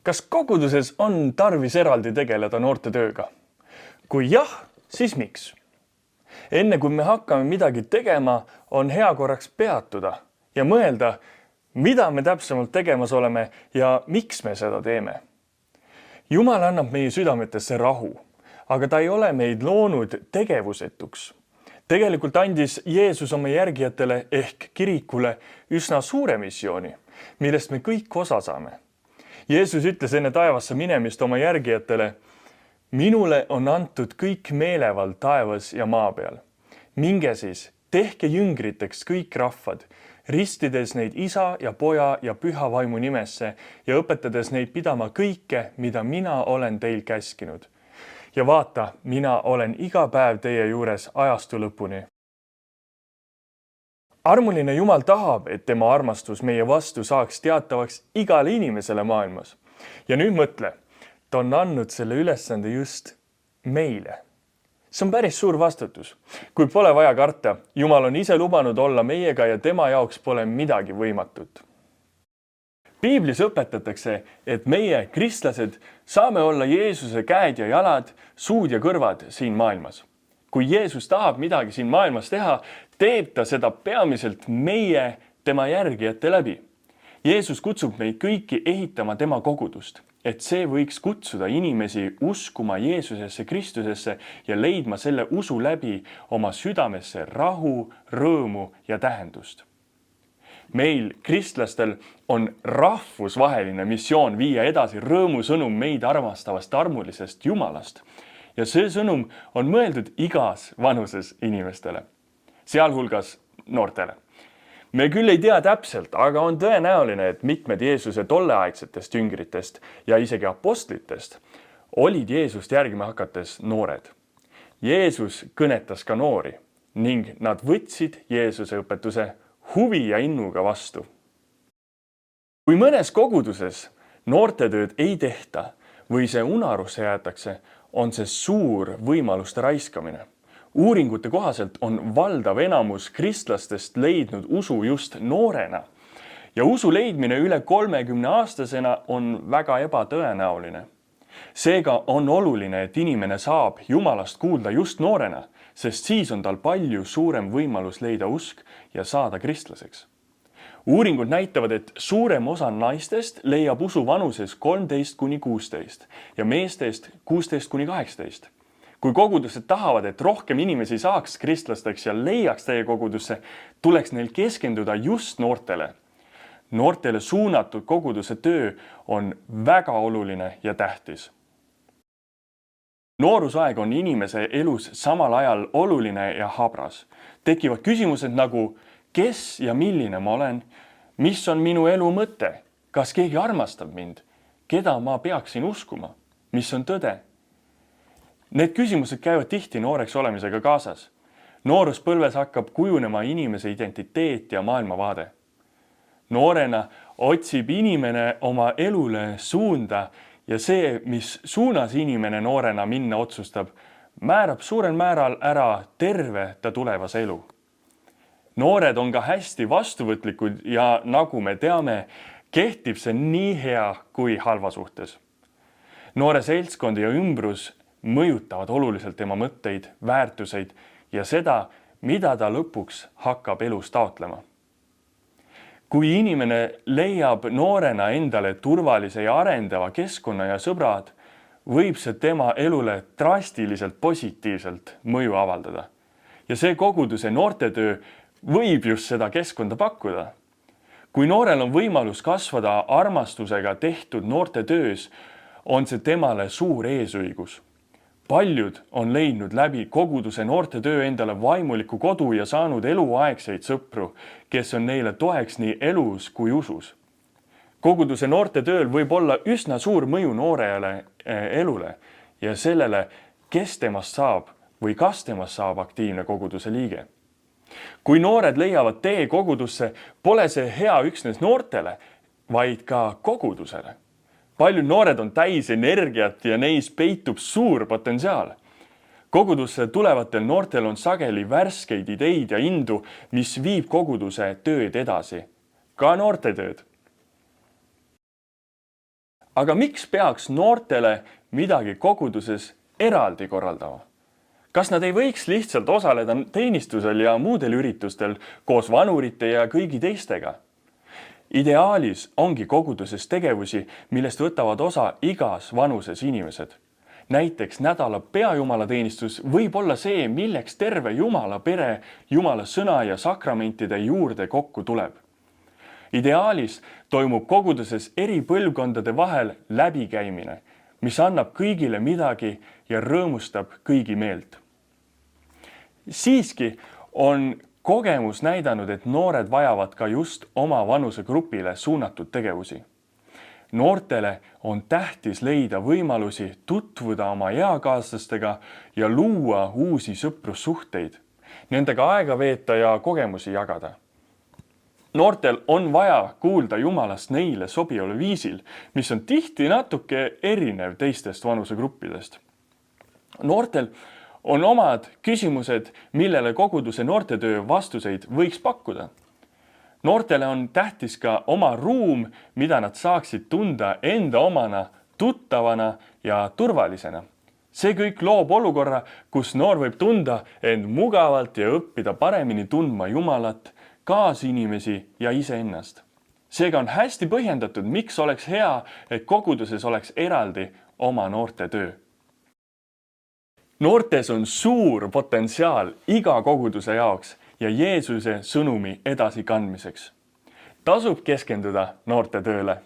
Kas koguduses on tarvis eraldi tegeleda noorte tööga? Kui jah, siis miks? Enne kui me hakkame midagi tegema, on hea korraks peatuda ja mõelda, mida me täpsemalt tegemas oleme ja miks me seda teeme. Jumal annab meie südametesse rahu, aga ta ei ole meid loonud tegevusetuks. Tegelikult andis Jeesus oma järgijatele ehk kirikule üsna suure missiooni, millest me kõik osa saame. Jeesus ütles enne taevasse minemist oma järgijatele: minule on antud kõik meelevald taevas ja maa peal. Minge siis, tehke jüngriteks kõik rahvad, ristides neid Isa ja Poja ja Püha Vaimu nimesse ja õpetades neid pidama kõike, mida mina olen teil käskinud. Ja vaata, mina olen iga päev teie juures ajastu lõpuni. Armuline Jumal tahab, et tema armastus meie vastu saaks teatavaks igale inimesele maailmas. Ja nüüd mõtle, ta on andnud selle ülesande just meile. See on päris suur vastutus. Kui pole vaja karta, Jumal on ise lubanud olla meiega ja tema jaoks pole midagi võimatut. Piiblis õpetatakse, et meie, kristlased, saame olla Jeesuse käed ja jalad, suud ja kõrvad siin maailmas. Kui Jeesus tahab midagi siin maailmas teha, teeb ta seda peamiselt meie, tema järgijate läbi. Jeesus kutsub meid kõiki ehitama tema kogudust, et see võiks kutsuda inimesi uskuma Jeesusesse Kristusesse ja leidma selle usu läbi oma südamesse rahu, rõõmu ja tähendust. Meil, kristlastel, on rahvusvaheline missioon viia edasi rõõmusõnum meid armastavast armulisest Jumalast. Ja see sõnum on mõeldud igas vanuses inimestele, sealhulgas noortele. Me küll ei tea täpselt, aga on tõenäoline, et mitmed Jeesuse tolleaegsetest jüngritest ja isegi apostlitest olid Jeesust järgima hakates noored. Jeesus kõnetas ka noori ning nad võtsid Jeesuse õpetuse huvi ja innuga vastu. Kui mõnes koguduses noortetööd ei tehta või see unarusse jäetakse, on see suur võimaluste raiskamine. Uuringute kohaselt on valdav enamus kristlastest leidnud usu just noorena ja usu leidmine üle 30-aastasena on väga ebatõenäoline. Seega on oluline, et inimene saab Jumalast kuulda just noorena, sest siis on tal palju suurem võimalus leida usk ja saada kristlaseks. Uuringud näitavad, et suurem osa naistest leiab usu vanuses 13–16 ja meestest 16–18. Kui kogudused tahavad, et rohkem inimesi saaks kristlasteks ja leiaks teie kogudusse, tuleks neil keskenduda just noortele. Noortele suunatud koguduse töö on väga oluline ja tähtis. Noorusaeg on inimese elus samal ajal oluline ja habras. Tekivad küsimused nagu, kes ja milline ma olen, mis on minu elu mõte, kas keegi armastab mind, keda ma peaksin uskuma, mis on tõde. Need küsimused käivad tihti nooreks olemisega kaasas. Nooruspõlves hakkab kujunema inimese identiteet ja maailmavaade. Noorena otsib inimene oma elule suunda ja see, mis suunas inimene noorena minna otsustab, määrab suurel määral ära terve ta tulevase elu. Noored on ka hästi vastuvõtlikud ja nagu me teame, kehtib see nii hea kui halva suhtes. Noore seltskond ja ümbrus mõjutavad oluliselt tema mõtteid, väärtuseid ja seda, mida ta lõpuks hakkab elus taotlema. Kui inimene leiab noorena endale turvalise ja arendava keskkonna ja sõbrad, võib see tema elule drastiliselt positiivselt mõju avaldada. Ja see koguduse noortetöö võib just seda keskkonda pakkuda. Kui noorel on võimalus kasvada armastusega tehtud noortetöös, on see temale suur eesõigus. Paljud on leidnud läbi koguduse noortetöö endale vaimuliku kodu ja saanud eluaegseid sõpru, kes on neile toeks nii elus kui usus. Koguduse noortetööl võib olla üsna suur mõju noorele elule ja sellele, kes temast saab või kas temast saab aktiivne koguduse liige. Kui noored leiavad tee kogudusse, pole see hea üksnes noortele, vaid ka kogudusele. Paljud noored on täis energiat ja neis peitub suur potentsiaal. Kogudusse tulevatel noortel on sageli värskeid ideid ja indu, mis viib koguduse tööd edasi, ka noortetööd. Aga miks peaks noortele midagi koguduses eraldi korraldama? Kas nad ei võiks lihtsalt osaleda teenistusel ja muudel üritustel koos vanurite ja kõigi teistega? Ideaalis ongi koguduses tegevusi, millest võtavad osa igas vanuses inimesed. Näiteks nädala peajumalateenistus võib olla see, milleks terve Jumala pere Jumala sõna ja sakramentide juurde kokku tuleb. Ideaalis toimub koguduses eri põlvkondade vahel läbikäimine, mis annab kõigile midagi ja rõõmustab kõigi meelt. Siiski on kogemus näidanud, et noored vajavad ka just oma vanusegrupile suunatud tegevusi. Noortele on tähtis leida võimalusi tutvuda oma eakaaslastega ja luua uusi sõprussuhteid, nendega aega veeta ja kogemusi jagada. Noortel on vaja kuulda Jumalast neile sobival viisil, mis on tihti natuke erinev teistest vanusegruppidest. Noortel on omad küsimused, millele koguduse noortetöö vastuseid võiks pakkuda. Noortele on tähtis ka oma ruum, mida nad saaksid tunda enda omana, tuttavana ja turvalisena. See kõik loob olukorra, kus noor võib tunda end mugavalt ja õppida paremini tundma Jumalat, kaasinimesi ja iseennast. Seega on hästi põhjendatud, miks oleks hea, et koguduses oleks eraldi oma noortetöö. Noortes on suur potentsiaal iga koguduse jaoks ja Jeesuse sõnumi edasikandmiseks. Tasub keskenduda noortetööle.